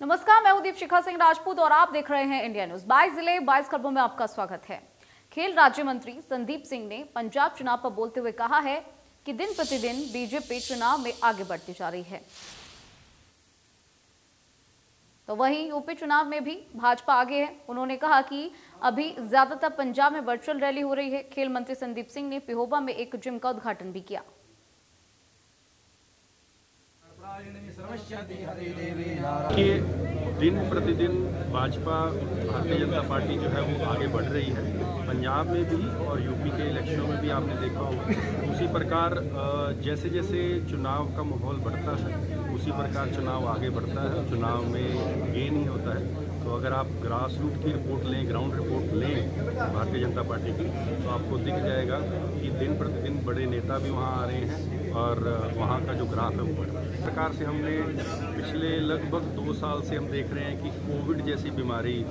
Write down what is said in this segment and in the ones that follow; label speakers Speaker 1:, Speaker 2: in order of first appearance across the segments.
Speaker 1: नमस्कार, मैं हूं दीपशिखा सिंह राजपूत और आप देख रहे हैं इंडिया न्यूज। 22 जिले 22 खबरों में आपका स्वागत है। खेल राज्य मंत्री संदीप सिंह ने पंजाब चुनाव पर बोलते हुए कहा है कि दिन प्रतिदिन बीजेपी चुनाव में आगे बढ़ती जा रही है। तो वहीं यूपी चुनाव में भी भाजपा आगे है। उन्होंने कहा कि अभी ज्यादातर पंजाब में वर्चुअल रैली हो रही है। खेल मंत्री संदीप सिंह ने पिहोबा में एक जिम का उद्घाटन भी किया।
Speaker 2: कि दिन प्रतिदिन भाजपा भारतीय जनता पार्टी जो है वो आगे बढ़ रही है। पंजाब में भी और यूपी के इलेक्शनों में भी आपने देखा होगा। उसी प्रकार जैसे जैसे चुनाव का माहौल बढ़ता है उसी प्रकार चुनाव आगे बढ़ता है। चुनाव में गेन ही होता है। तो अगर आप ग्रास रूट की रिपोर्ट लें, ग्राउंड रिपोर्ट लें भारतीय जनता पार्टी की, तो आपको दिख जाएगा कि दिन प्रतिदिन बड़े नेता भी वहाँ आ रहे हैं और वहाँ का जो ग्राफ है वो बढ़ रहा है। इस प्रकार से हमने पिछले लगभग 2 साल से हम देख रहे हैं कि कोविड जैसी बीमारी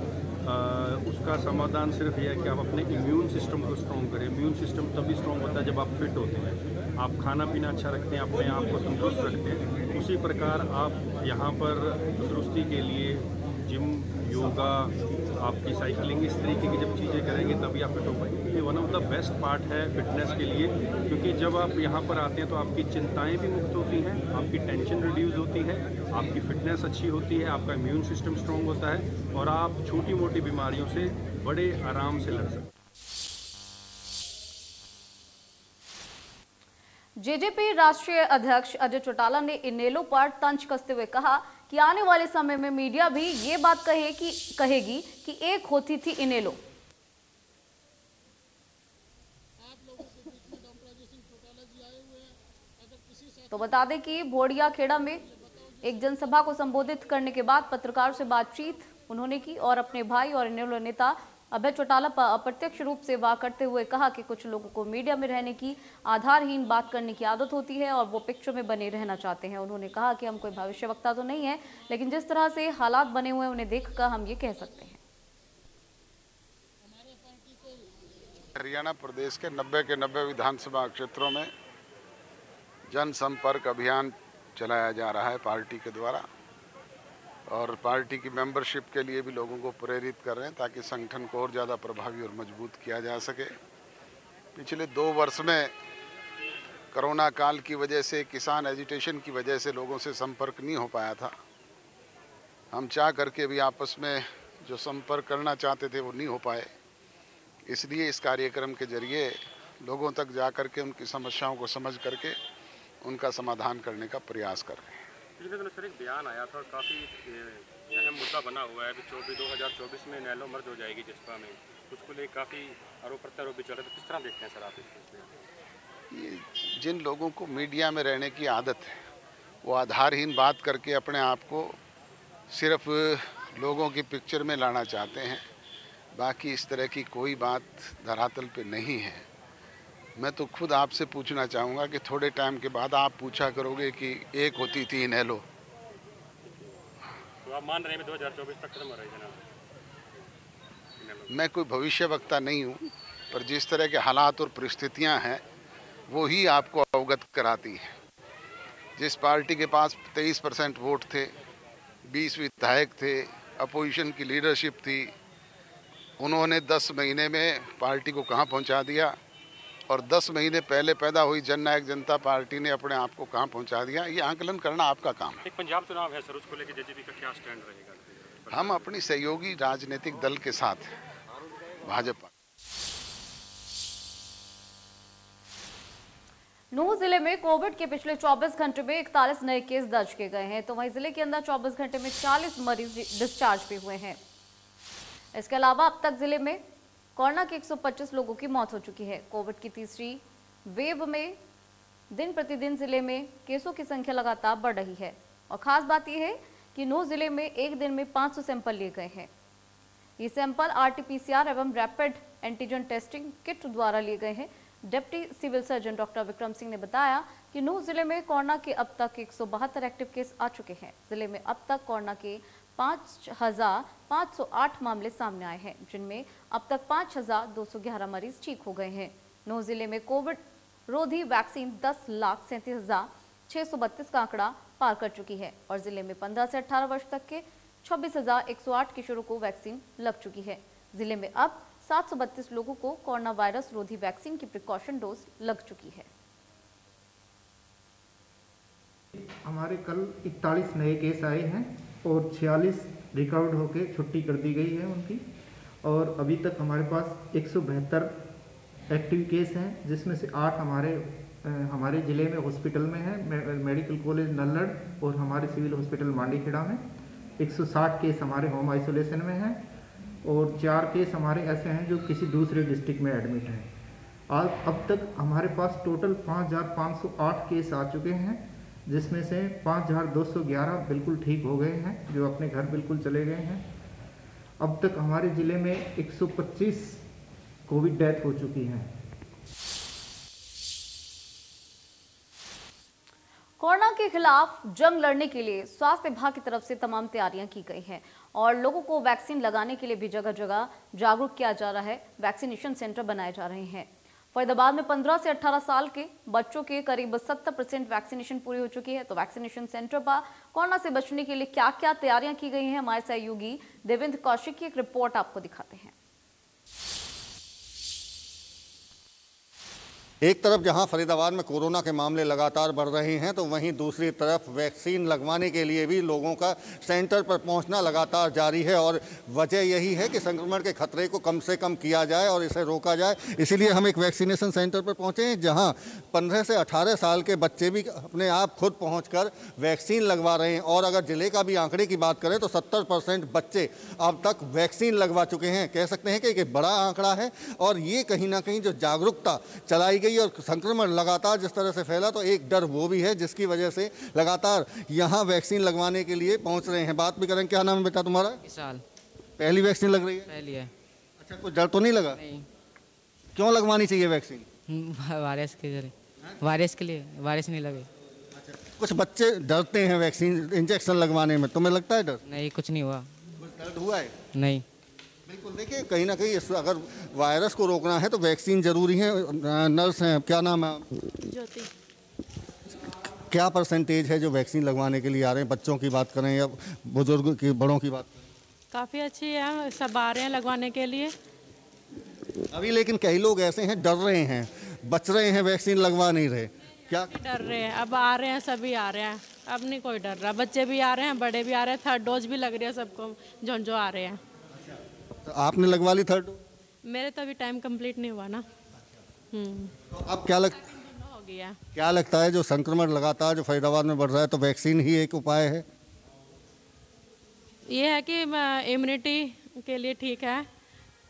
Speaker 2: उसका समाधान सिर्फ ये है कि आप अपने इम्यून सिस्टम को स्ट्रॉन्ग करें। इम्यून सिस्टम तभी स्ट्रॉन्ग होता है जब आप फिट होते हैं, आप खाना पीना अच्छा रखते हैं, अपने आप को तंदुरुस्त रखते हैं। उसी प्रकार आप यहाँ पर तंदुरुस्ती के लिए जिम, योगा, आपकी साइकिलिंग, इस तरीके की जब चीज़ें करेंगे तभी आप फिट हो पाएंगे। ये one of the best part है फिटनेस के लिए, क्योंकि जब आप यहाँ पर आते हैं तो आपकी चिंताएं भी मुक्त होती हैं, आपकी टेंशन रिड्यूस होती है, आपकी फिटनेस अच्छी होती है, आपका इम्यून सिस्टम स्ट्रॉन्ग होता है और आप छोटी मोटी बीमारियों से बड़े आराम से लड़ सकते हैं।
Speaker 1: जेजेपी राष्ट्रीय अध्यक्ष अजय चौटाला ने इनेलो पर तंज कसते हुए कहा कि आने वाले समय में मीडिया भी ये बात कहेगी कि एक होती थी इनेलो। तो बता दें कि भोड़िया खेड़ा में एक जनसभा को संबोधित करने के बाद पत्रकारों से बातचीत उन्होंने की और अपने भाई और इनेलो नेता अभय चौटाला पर अप्रत्यक्ष रूप से वार करते हुए कहा कि कुछ लोगों को मीडिया में रहने की आधारहीन बात करने की आदत होती है और वो पिक्चर में बने रहना चाहते हैं। उन्होंने कहा कि हम कोई भविष्यवक्ता तो नहीं है, लेकिन जिस तरह से हालात बने हुए हैं उन्हें देखकर हम ये कह सकते हैं।
Speaker 3: हरियाणा प्रदेश के 90 के 90 विधानसभा क्षेत्रों में जनसंपर्क अभियान चलाया जा रहा है पार्टी के द्वारा और पार्टी की मेंबरशिप के लिए भी लोगों को प्रेरित कर रहे हैं ताकि संगठन को और ज़्यादा प्रभावी और मजबूत किया जा सके। पिछले 2 वर्ष में कोरोना काल की वजह से, किसान एजिटेशन की वजह से लोगों से संपर्क नहीं हो पाया था। हम चाह करके भी आपस में जो संपर्क करना चाहते थे वो नहीं हो पाए, इसलिए इस कार्यक्रम के जरिए लोगों तक जा करके उनकी समस्याओं को समझ करके उनका समाधान करने का प्रयास कर रहे हैं।
Speaker 2: पिछले दिनों सर एक बयान आया था और काफ़ी अहम मुद्दा बना हुआ है। अभी 2024 में इनेलो मर्ज हो जाएगी जिसपा में, उसको लेकर काफ़ी आरोप प्रत्यारोप भी चल रहे हैं। तो किस तरह देखते हैं सर आप इसको?
Speaker 3: ये जिन लोगों को मीडिया में रहने की आदत है वो आधारहीन बात करके अपने आप को सिर्फ लोगों की पिक्चर में लाना चाहते हैं। बाकी इस तरह की कोई बात धरातल पे नहीं है। मैं तो खुद आपसे पूछना चाहूँगा कि थोड़े टाइम के बाद आप पूछा करोगे कि एक होती थी इनेलो।
Speaker 2: तो आप मान रहे हैं 2024 तक खत्म हो रही है?
Speaker 3: मैं कोई भविष्यवक्ता नहीं हूँ, पर जिस तरह के हालात और परिस्थितियाँ हैं वो ही आपको अवगत कराती है। जिस पार्टी के पास 23% वोट थे, 20 विधायक थे, अपोजिशन की लीडरशिप थी, उन्होंने 10 महीने में पार्टी को कहाँ पहुँचा दिया और 10 महीने पहले पैदा हुई जननायक जनता पार्टी ने अपने आप को कहाँ पहुँचा दिया, ये आकलन करना आपका काम है।
Speaker 2: एक पंजाब चुनाव है सर, उसको लेकर जेजेपी का क्या स्टैंड रहेगा?
Speaker 3: हम अपनी सहयोगी राजनीतिक दल के साथ भाजपा।
Speaker 1: नूंह जिले में कोविड के पिछले 24 घंटे में 41 नए केस दर्ज किए गए हैं। तो वहीं जिले के अंदर 24 घंटे में 40 मरीज डिस्चार्ज भी हुए हैं। इसके अलावा अब तक जिले में कोरोना के 125 लोगों की मौत हो चुकी है। कोविड की तीसरी वेव में दिन प्रतिदिन जिले में केसों की संख्या लगातार बढ़ रही है और खास बात यह है कि नूंह जिले में एक दिन में 500 सैंपल लिए गए हैं। ये सैंपल RT-PCR एवं रैपिड एंटीजन टेस्टिंग किट द्वारा लिए गए हैं। Deputy civil surgeon doctor Vikram Singh ने बताया कि नूंह जिले में कोरोना के अब तक 172 एक्टिव केस आ चुके हैं। जिले में अब तक कोरोना के 5,508 मामले सामने आए हैं, जिनमें अब तक 5,211 मरीज ठीक हो गए हैं। नूंह जिले में कोविड रोधी वैक्सीन 10,37,632 का आंकड़ा पार कर चुकी है और जिले में 15 से 18 वर्ष तक के 26,108 किशोरों को वैक्सीन लग चुकी है। जिले में अब 732 लोगों को कोरोना वायरस रोधी वैक्सीन की प्रिकॉशन डोज लग चुकी है।
Speaker 4: हमारे कल 41 नए केस आए हैं और 46 रिकवर्ड होकर छुट्टी कर दी गई है उनकी, और अभी तक हमारे पास 172 एक्टिव केस हैं, जिसमें से 8 हमारे ज़िले में हॉस्पिटल में है, मेडिकल कॉलेज नल्लड़ और हमारे सिविल हॉस्पिटल मांडीखेड़ा में। 160 केस हमारे होम आइसोलेशन में हैं और 4 केस हमारे ऐसे हैं जो किसी दूसरे डिस्ट्रिक्ट में एडमिट हैं। आज अब तक हमारे पास टोटल 5,508 केस आ चुके हैं, जिसमें से 5,211 बिल्कुल ठीक हो गए हैं, जो अपने घर बिल्कुल चले गए हैं। अब तक हमारे ज़िले में 125 कोविड डेथ हो चुकी हैं।
Speaker 1: कोरोना के खिलाफ जंग लड़ने के लिए स्वास्थ्य विभाग की तरफ से तमाम तैयारियां की गई हैं और लोगों को वैक्सीन लगाने के लिए भी जगह जगह जागरूक किया जा रहा है। वैक्सीनेशन सेंटर बनाए जा रहे हैं। फरीदाबाद में 15 से 18 साल के बच्चों के करीब 70% वैक्सीनेशन पूरी हो चुकी है। तो वैक्सीनेशन सेंटर पर कोरोना से बचने के लिए क्या क्या तैयारियां की गई हैं, हमारे सहयोगी देवेंद्र कौशिक की एक रिपोर्ट आपको दिखाते हैं।
Speaker 5: एक तरफ जहां फरीदाबाद में कोरोना के मामले लगातार बढ़ रहे हैं, तो वहीं दूसरी तरफ वैक्सीन लगवाने के लिए भी लोगों का सेंटर पर पहुंचना लगातार जारी है और वजह यही है कि संक्रमण के खतरे को कम से कम किया जाए और इसे रोका जाए। इसीलिए हम एक वैक्सीनेशन सेंटर पर पहुंचे हैं, जहां 15 से 18 साल के बच्चे भी अपने आप खुद पहुँच वैक्सीन लगवा रहे हैं। और अगर जिले का भी आंकड़े की बात करें तो 70% बच्चे अब तक वैक्सीन लगवा चुके हैं। कह सकते हैं कि एक बड़ा आंकड़ा है और ये कहीं ना कहीं जो जागरूकता चलाई गई और संक्रमण लगातार जिस तरह से फैला, तो एक डर वो भी है जिसकी वजह से लगातार यहाँ वैक्सीन लगवाने के लिए पहुँच रहे हैं। बात भी करें, क्या नाम है बेटा तुम्हारा?
Speaker 6: साल
Speaker 5: पहली वैक्सीन लग रही है?
Speaker 6: पहली है।
Speaker 5: अच्छा, कुछ डर तो नहीं लगा?
Speaker 6: नहीं।
Speaker 5: क्यों लगवानी चाहिए वैक्सीन?
Speaker 6: वायरस के लिए, वायरस के लिए, वायरस नहीं लगे।
Speaker 5: अच्छा, कुछ बच्चे डरते हैं वैक्सीन इंजेक्शन लगवाने में, तुम्हें लगता है डर?
Speaker 6: नहीं, कुछ नहीं हुआ।
Speaker 5: दर्द हुआ है?
Speaker 6: नहीं।
Speaker 5: बिल्कुल, देखिए कहीं ना कहीं अगर वायरस को रोकना है तो वैक्सीन जरूरी है। नर्स हैं, क्या नाम है?
Speaker 7: ज्योति।
Speaker 5: क्या परसेंटेज है जो वैक्सीन लगवाने के लिए आ रहे हैं? बच्चों की बात करें या बुजुर्ग की, बड़ों की बात करें?
Speaker 7: काफ़ी अच्छी है, सब आ रहे हैं लगवाने के लिए
Speaker 5: अभी, लेकिन कई लोग ऐसे हैं डर रहे हैं, बच रहे हैं, वैक्सीन लगवा नहीं रहे। क्या
Speaker 7: डर रहे हैं? अब आ रहे हैं, सभी आ रहे हैं, अब नहीं कोई डर रहा। बच्चे भी आ रहे हैं, बड़े भी आ रहे हैं, 3rd डोज भी लग रही है सबको, जो आ रहे हैं।
Speaker 5: तो आपने लगवा ली 3rd डोज?
Speaker 7: मेरे तो अभी टाइम कंप्लीट नहीं हुआ ना।
Speaker 5: तो अब
Speaker 7: हो गया।
Speaker 5: क्या लगता है जो संक्रमण लगातार जो फरीदाबाद में बढ़ रहा है, तो वैक्सीन ही एक उपाय है?
Speaker 7: ये है कि इम्यूनिटी के लिए ठीक है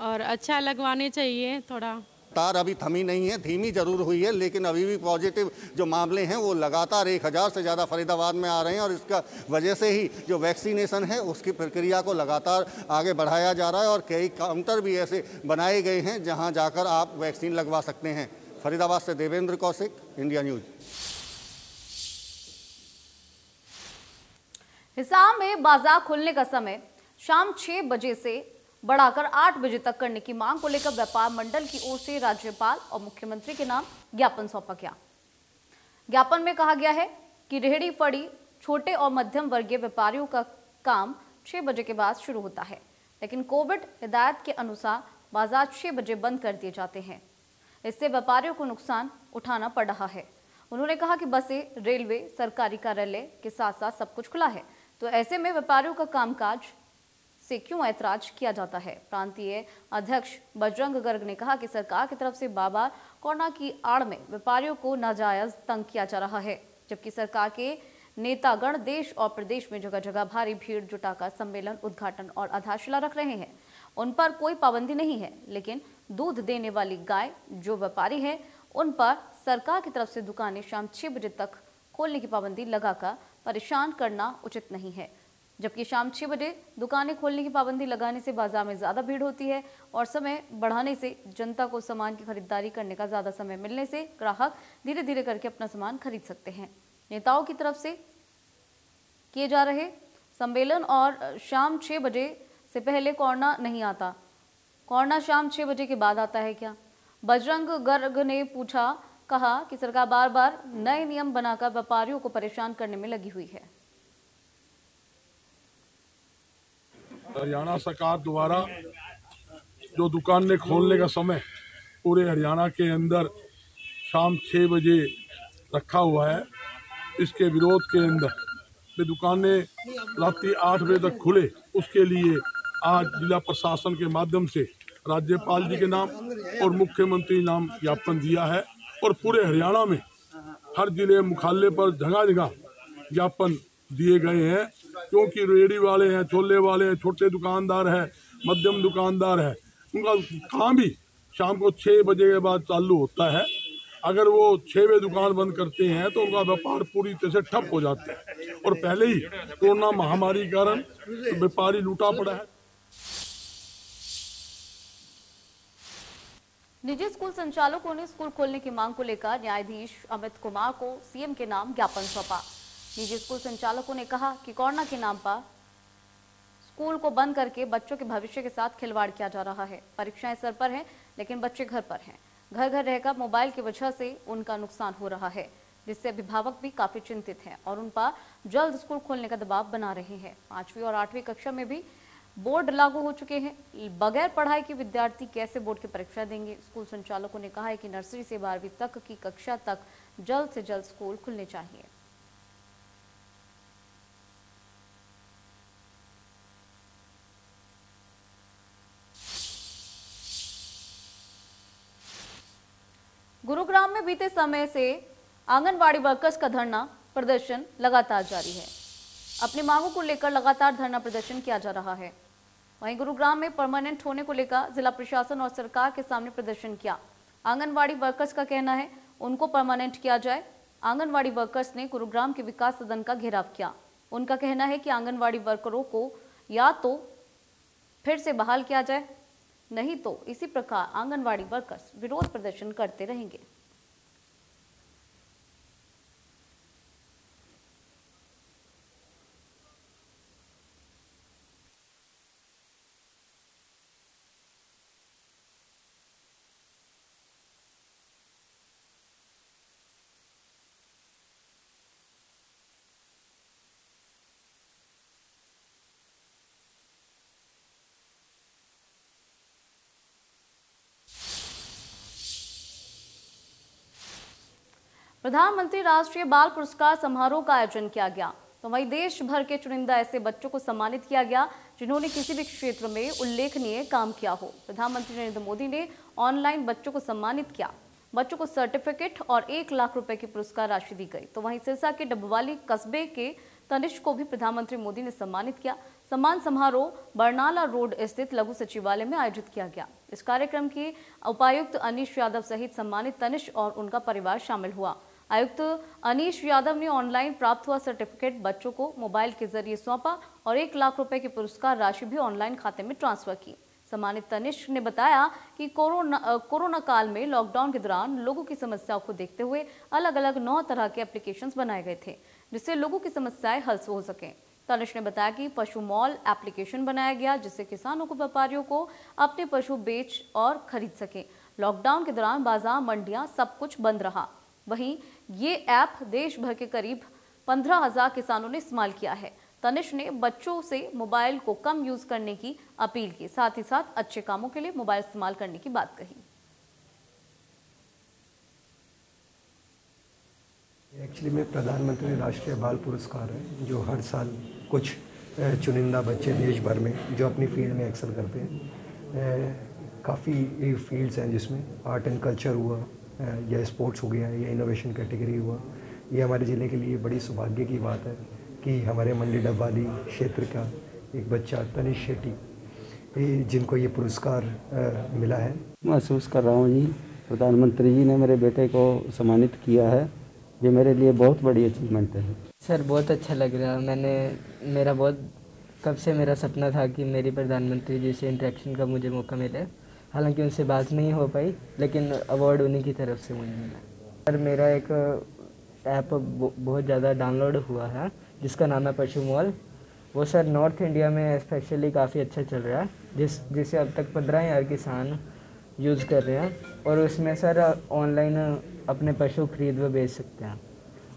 Speaker 7: और अच्छा लगवानी चाहिए थोड़ा।
Speaker 5: तार अभी थमी नहीं है, धीमी जरूर हुई है, लेकिन अभी भी पॉजिटिव जो मामले हैं वो लगातार 1000 से ज़्यादा फरीदाबाद में आ रहे हैं और इसका वजह से ही जो वैक्सीनेशन है उसकी प्रक्रिया को लगातार आगे बढ़ाया जा रहा है और कई काउंटर भी ऐसे बनाए गए हैं जहां जाकर आप वैक्सीन लगवा सकते हैं। फरीदाबाद से देवेंद्र कौशिक, इंडिया न्यूज।
Speaker 1: हिसार में बाजार खुलने का समय शाम 6 बजे से बढ़ाकर 8 बजे तक करने की मांग को लेकर व्यापार मंडल की ओर से राज्यपाल और मुख्यमंत्री के नाम ज्ञापन सौंपा गया। ज्ञापन में कहा गया है कि रेहड़ी फड़ी छोटे और मध्यम वर्गीय व्यापारियों का काम 6 बजे के बाद शुरू होता है, लेकिन कोविड हिदायत के अनुसार बाजार 6 बजे बंद कर दिए जाते हैं। इससे व्यापारियों को नुकसान उठाना पड़ रहा है। उन्होंने कहा कि बसें, रेलवे, सरकारी कार्यालय के साथ साथ सब कुछ खुला है, तो ऐसे में व्यापारियों का कामकाज से क्यों ऐतराज किया जाता है। प्रांतीय अध्यक्ष बजरंग गर्ग ने कहा कि सरकार की तरफ से बार-बार कोरोना की आड़ में व्यापारियों को नाजायज तंग किया जा रहा है, जबकि सरकार के नेतागण देश और प्रदेश में जगह जगह भारी भीड़ जुटाकर सम्मेलन, उद्घाटन और आधारशिला रख रहे हैं। उन पर कोई पाबंदी नहीं है, लेकिन दूध देने वाली गाय जो व्यापारी है उन पर सरकार की तरफ से दुकानें शाम 6 बजे तक खोलने की पाबंदी लगाकर परेशान करना उचित नहीं है। जबकि शाम 6 बजे दुकानें खोलने की पाबंदी लगाने से बाजार में ज़्यादा भीड़ होती है और समय बढ़ाने से जनता को सामान की खरीदारी करने का ज़्यादा समय मिलने से ग्राहक धीरे धीरे करके अपना सामान खरीद सकते हैं। नेताओं की तरफ से किए जा रहे सम्मेलन और शाम 6 बजे से पहले कोरोना नहीं आता, कोरोना शाम 6 बजे के बाद आता है क्या? बजरंग गर्ग ने कहा कि सरकार बार बार नए नियम बनाकर व्यापारियों को परेशान करने में लगी हुई है।
Speaker 8: हरियाणा सरकार द्वारा जो दुकानें खोलने का समय पूरे हरियाणा के अंदर शाम 6 बजे रखा हुआ है, इसके विरोध के अंदर वे दुकानें रात्रि 8 बजे तक खुले, उसके लिए आज जिला प्रशासन के माध्यम से राज्यपाल जी के नाम और मुख्यमंत्री नाम ज्ञापन दिया है और पूरे हरियाणा में हर जिले मुख्यालय पर जगह जगह ज्ञापन दिए गए हैं, क्योंकि रेहड़ी वाले हैं, छोले वाले हैं, छोटे दुकानदार हैं, मध्यम दुकानदार हैं, उनका काम भी शाम को 6 बजे के बाद चालू होता है। अगर वो 6 बजे दुकान बंद करते हैं तो उनका व्यापार पूरी तरह से ठप हो जाता है और पहले ही कोरोना महामारी के कारण व्यापारी लूटा पड़ा है।
Speaker 1: निजी स्कूल संचालकों ने स्कूल खोलने की मांग को लेकर न्यायाधीश अमित कुमार को सीएम के नाम ज्ञापन सौंपा। निजी स्कूल संचालकों ने कहा कि कोरोना के नाम पर स्कूल को बंद करके बच्चों के भविष्य के साथ खिलवाड़ किया जा रहा है। परीक्षाएं सर पर हैं, लेकिन बच्चे घर पर हैं। घर घर रहकर मोबाइल की वजह से उनका नुकसान हो रहा है, जिससे अभिभावक भी काफी चिंतित हैं और उन पर जल्द स्कूल खोलने का दबाव बना रहे हैं। 5वीं और 8वीं कक्षा में भी बोर्ड लागू हो चुके हैं। बगैर पढ़ाई के विद्यार्थी कैसे बोर्ड की परीक्षा देंगे? स्कूल संचालकों ने कहा है कि नर्सरी से 12वीं तक की कक्षा तक जल्द से जल्द स्कूल खुलने चाहिए। गुरुग्राम में बीते समय से आंगनवाड़ी वर्कर्स का धरना प्रदर्शन लगातार जारी है। अपनी मांगों को लेकर लगातार धरना प्रदर्शन किया जा रहा है। वहीं गुरुग्राम में परमानेंट होने को लेकर जिला प्रशासन और सरकार के सामने प्रदर्शन किया। आंगनवाड़ी वर्कर्स का कहना है उनको परमानेंट किया जाए। आंगनवाड़ी वर्कर्स ने गुरुग्राम के विकास सदन का घेराव किया। उनका कहना है कि आंगनवाड़ी वर्करों को या तो फिर से बहाल किया जाए, नहीं तो इसी प्रकार आंगनवाड़ी वर्कर्स विरोध प्रदर्शन करते रहेंगे। प्रधानमंत्री राष्ट्रीय बाल पुरस्कार समारोह का आयोजन किया गया, तो वहीं देश भर के चुनिंदा ऐसे बच्चों को सम्मानित किया गया जिन्होंने किसी भी क्षेत्र में उल्लेखनीय काम किया हो। प्रधानमंत्री नरेंद्र मोदी ने ऑनलाइन बच्चों को सम्मानित किया। बच्चों को सर्टिफिकेट और 1 लाख रुपए की पुरस्कार राशि दी गई। तो वहीं सिरसा के डबवाली कस्बे के तनिष्क को भी प्रधानमंत्री मोदी ने सम्मानित किया। सम्मान समारोह बरनाला रोड स्थित लघु सचिवालय में आयोजित किया गया। इस कार्यक्रम की उपायुक्त अनीश यादव सहित सम्मानित तनिष्क और उनका परिवार शामिल हुआ। आयुक्त अनीश यादव ने ऑनलाइन प्राप्त हुआ सर्टिफिकेट बच्चों को मोबाइल के जरिए सौंपा और 1 लाख रुपए की पुरस्कार राशि भी ऑनलाइन खाते में ट्रांसफर की। सम्मानित तनिष्क ने बताया कि कोरोना काल में लॉकडाउन के दौरान लोगों की समस्याओं को देखते हुए अलग अलग 9 तरह के एप्लीकेशंस बनाए गए थे, जिससे लोगों की समस्याएं हल हो सकें। तनिष्क ने बताया कि पशु मॉल एप्लीकेशन बनाया गया, जिससे किसानों को व्यापारियों को अपने पशु बेच और खरीद सके। लॉकडाउन के दौरान बाजार, मंडियां सब कुछ बंद रहा। वहीं ये ऐप देश भर के करीब 15,000 किसानों ने इस्तेमाल किया है। तनिष्क ने बच्चों से मोबाइल को कम यूज करने की अपील की, साथ ही साथ अच्छे कामों के लिए मोबाइल इस्तेमाल करने की बात कही।
Speaker 9: एक्चुअली में प्रधानमंत्री राष्ट्रीय बाल पुरस्कार है, जो हर साल कुछ चुनिंदा बच्चे देश भर में जो अपनी फील्ड में एक्सेल करते हैं। काफ़ी फील्ड्स हैं जिसमें आर्ट एंड कल्चर हुआ, या स्पोर्ट्स हो गया, या इनोवेशन कैटेगरी हुआ। ये हमारे ज़िले के लिए बड़ी सौभाग्य की बात है कि हमारे मंडी डबवाली क्षेत्र का एक बच्चा तनिष्क शेट्टी, जिनको ये पुरस्कार मिला है।
Speaker 10: महसूस कर रहा हूँ जी, प्रधानमंत्री जी ने मेरे बेटे को सम्मानित किया है, ये मेरे लिए बहुत बड़ी अचीवमेंट है।
Speaker 11: सर बहुत अच्छा लग रहा है। मेरा बहुत कब से मेरा सपना था कि मेरी प्रधानमंत्री जी से इंटरेक्शन का मुझे मौका मिले। हालांकि उनसे बात नहीं हो पाई, लेकिन अवार्ड उन्हीं की तरफ से मुझे मिला। सर मेरा एक ऐप बहुत ज़्यादा डाउनलोड हुआ है जिसका नाम है पशु मॉल। वो सर नॉर्थ इंडिया में स्पेशली काफ़ी अच्छा चल रहा है, जिसे अब तक 15,000 किसान यूज़ कर रहे हैं। और उसमें सर ऑनलाइन अपने पशु खरीद व बेच सकते हैं।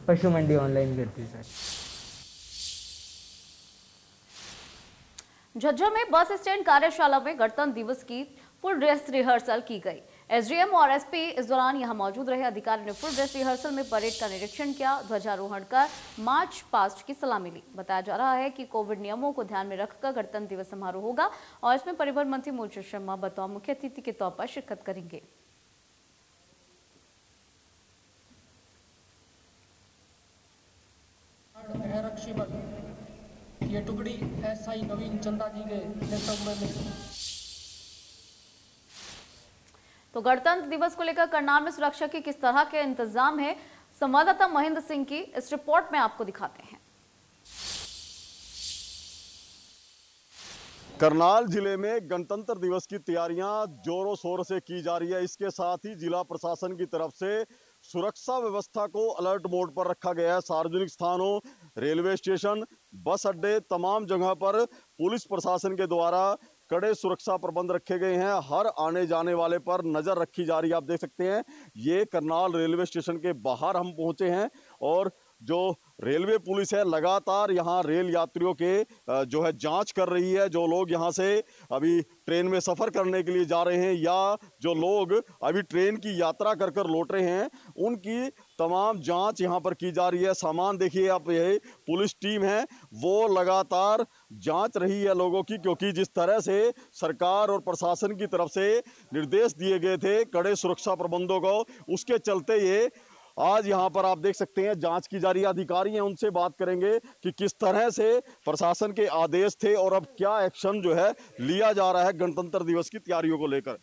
Speaker 11: पशु मंडी ऑनलाइन करती है सर।
Speaker 1: झज्जर में बस स्टैंड कार्यशाला में गणतंत्र दिवस की फुल ड्रेस रिहर्सल की गई। एसडीएम और एसपी इस दौरान यहां मौजूद रहे। अधिकारी ने फुल ड्रेस रिहर्सल में परेड का निरीक्षण किया, ध्वजारोहण कर मार्च पास्ट की सलामी ली। बताया जा रहा है कि कोविड नियमों को ध्यान में रखकर गणतंत्र दिवस समारोह होगा और इसमें परिवहन मंत्री मूलचंद शर्मा बतौर मुख्य अतिथि के तौर पर शिरकत करेंगे।
Speaker 12: ये टुकड़ी एसआई नवीन चंदा जी के नेतृत्व में।
Speaker 1: तो गणतंत्र दिवस को लेकर करनाल में सुरक्षा के किस तरह के इंतजाम है, संवाददाता महेंद्र सिंह की इस रिपोर्ट में आपको दिखाते हैं।
Speaker 13: करनाल जिले में गणतंत्र दिवस की तैयारियां जोरों शोर से की जा रही है। इसके साथ ही जिला प्रशासन की तरफ से सुरक्षा व्यवस्था को अलर्ट मोड पर रखा गया है। सार्वजनिक स्थानों, रेलवे स्टेशन, बस अड्डे, तमाम जगह पर पुलिस प्रशासन के द्वारा कड़े सुरक्षा प्रबंध रखे गए हैं। हर आने जाने वाले पर नजर रखी जा रही है। आप देख सकते हैं ये करनाल रेलवे स्टेशन के बाहर हम पहुंचे हैं और जो रेलवे पुलिस है लगातार यहाँ रेल यात्रियों के जो है जांच कर रही है। जो लोग यहाँ से अभी ट्रेन में सफ़र करने के लिए जा रहे हैं या जो लोग अभी ट्रेन की यात्रा कर कर लौट रहे हैं, उनकी तमाम जांच यहाँ पर की जा रही है। सामान देखिए आप, यही पुलिस टीम है वो लगातार जांच रही है लोगों की, क्योंकि जिस तरह से सरकार और प्रशासन की तरफ से निर्देश दिए गए थे कड़े सुरक्षा प्रबंधों को, उसके चलते ये आज यहाँ पर आप देख सकते हैं जांच की जा रही है। अधिकारी हैं, उनसे बात करेंगे कि किस तरह से प्रशासन के आदेश थे और अब क्या एक्शन जो है लिया जा रहा है गणतंत्र दिवस की तैयारियों को लेकर।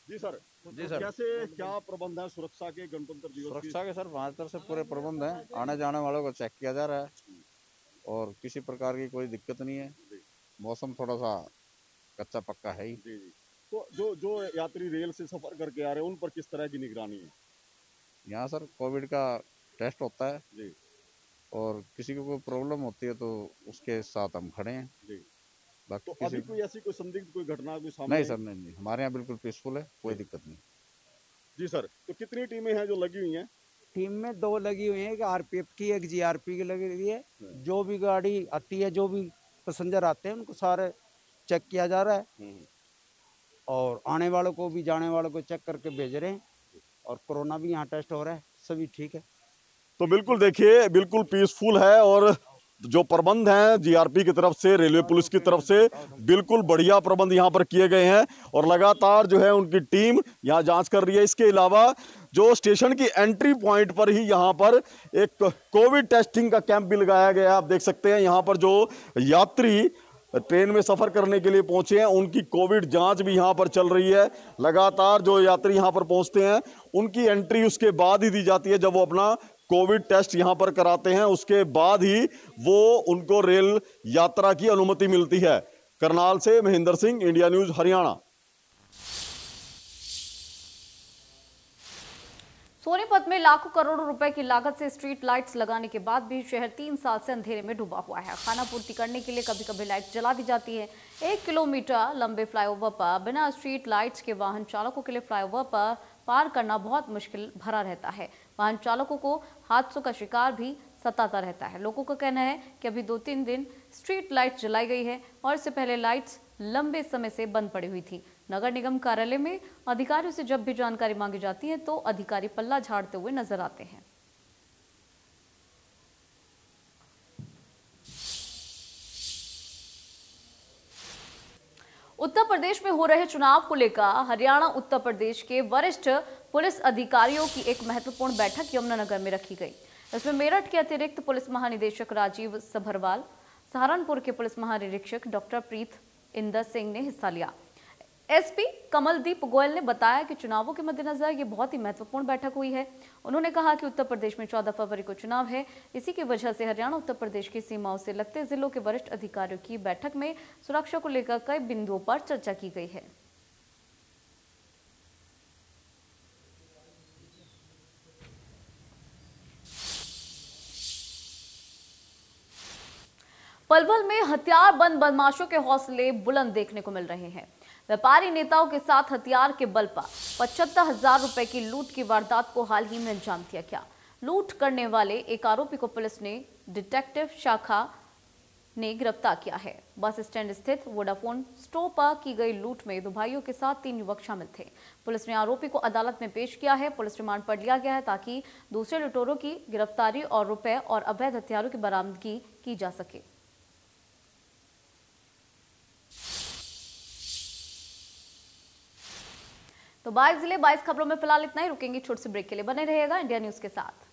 Speaker 13: जी सर, कैसे क्या प्रबंध है सुरक्षा के गणतंत्र दिवस?
Speaker 14: सुरक्षा के सर 5 तरफ से पूरे प्रबंध हैं। आने जाने वालों को चेक किया जा रहा है और किसी प्रकार की कोई दिक्कत नहीं है। मौसम थोड़ा सा कच्चा पक्का है ही।
Speaker 13: तो जो यात्री रेल से सफर करके आ रहे हैं उन पर किस तरह की निगरानी है?
Speaker 14: यहाँ सर कोविड का टेस्ट होता है जी, और किसी को कोई प्रॉब्लम होती है तो उसके साथ हम खड़े हैं जी।
Speaker 13: तो अभी कोई ऐसी कोई संदिग्ध कोई घटना कोई सामने?
Speaker 14: नहीं सर, नहीं, हमारे यहाँ बिल्कुल पीसफुल है, कोई दिक्कत नहीं।
Speaker 13: जी सर, तो कितनी टीमें हैं जो लगी हुई हैं?
Speaker 15: टीम में 2 लगी हुई हैं, एक आरपीएफ की एक जीआरपी की लगी हुई है। जो भी गाड़ी आती है, जो भी पैसेंजर आते हैं, उनको सारे चेक किया जा रहा है और आने वालों को भी जाने वालों को चेक करके भेज रहे हैं और कोरोना भी यहाँ टेस्ट हो रहा है, सभी ठीक है।
Speaker 13: तो बिल्कुल देखिए बिल्कुल पीसफुल है और जो प्रबंध हैं जीआरपी की तरफ से, रेलवे पुलिस की तरफ से बिल्कुल बढ़िया प्रबंध यहाँ पर किए गए हैं और लगातार जो है उनकी टीम यहाँ जांच कर रही है। इसके अलावा जो स्टेशन की एंट्री पॉइंट पर ही यहाँ पर एक कोविड टेस्टिंग का कैंप भी लगाया गया है। आप देख सकते हैं यहाँ पर जो यात्री ट्रेन में सफर करने के लिए पहुंचे हैं उनकी कोविड जांच भी यहां पर चल रही है। लगातार जो यात्री यहां पर पहुंचते हैं उनकी एंट्री उसके बाद ही दी जाती है। जब वो अपना कोविड टेस्ट यहां पर कराते हैं उसके बाद ही वो उनको रेल यात्रा की अनुमति मिलती है। करनाल से महेंद्र सिंह, इंडिया न्यूज हरियाणा।
Speaker 1: सोनीपत में लाखों करोड़ों रुपए की लागत से स्ट्रीट लाइट्स लगाने के बाद भी शहर 3 साल से अंधेरे में डूबा हुआ है। खाना पूर्ति करने के लिए कभी कभी लाइट जला दी जाती है। 1 किलोमीटर लंबे फ्लाईओवर पर बिना स्ट्रीट लाइट्स के वाहन चालकों के लिए फ्लाईओवर पर पार करना बहुत मुश्किल भरा रहता है। वाहन चालकों को हादसों का शिकार भी सताता रहता है। लोगों का कहना है कि अभी 2-3 दिन स्ट्रीट लाइट जलाई गई है और इससे पहले लाइट्स लंबे समय से बंद पड़ी हुई थी। नगर निगम कार्यालय में अधिकारियों से जब भी जानकारी मांगी जाती है तो अधिकारी पल्ला झाड़ते हुए नजर आते हैं। उत्तर प्रदेश में हो रहे चुनाव को लेकर हरियाणा उत्तर प्रदेश के वरिष्ठ पुलिस अधिकारियों की एक महत्वपूर्ण बैठक यमुनानगर में रखी गई। इसमें मेरठ के अतिरिक्त पुलिस महानिदेशक राजीव सभरवाल, सहारनपुर के पुलिस महानिरीक्षक डॉक्टर प्रीत इंदर सिंह ने हिस्सा लिया। एसपी कमलदीप गोयल ने बताया कि चुनावों के मद्देनजर ये बहुत ही महत्वपूर्ण बैठक हुई है। उन्होंने कहा कि उत्तर प्रदेश में 14 फरवरी को चुनाव है। इसी की वजह से हरियाणा उत्तर प्रदेश की सीमाओं से लगते जिलों के वरिष्ठ अधिकारियों की बैठक में सुरक्षा को लेकर कई बिंदुओं पर चर्चा की गई है। पलवल में हथियारबंद बदमाशों के हौसले बुलंद देखने को मिल रहे हैं। व्यापारी नेताओं के साथ हथियार के बल पर 75,000 रुपए की लूट की वारदात को हाल ही में अंजाम दिया गया। लूट करने वाले एक आरोपी को पुलिस ने डिटेक्टिव शाखा ने गिरफ्तार किया है। बस स्टैंड स्थित वोडाफोन स्टोर पर की गई लूट में 2 भाइयों के साथ 3 युवक शामिल थे। पुलिस ने आरोपी को अदालत में पेश किया है। पुलिस रिमांड पर लिया गया है ताकि दूसरे लुटेरों की गिरफ्तारी और रुपए और अवैध हथियारों की बरामदगी की जा सके। तो 22 जिले 22 खबरों में फिलहाल इतना ही। रुकेंगे छोटे से ब्रेक के लिए, बने रहिएगा इंडिया न्यूज के साथ।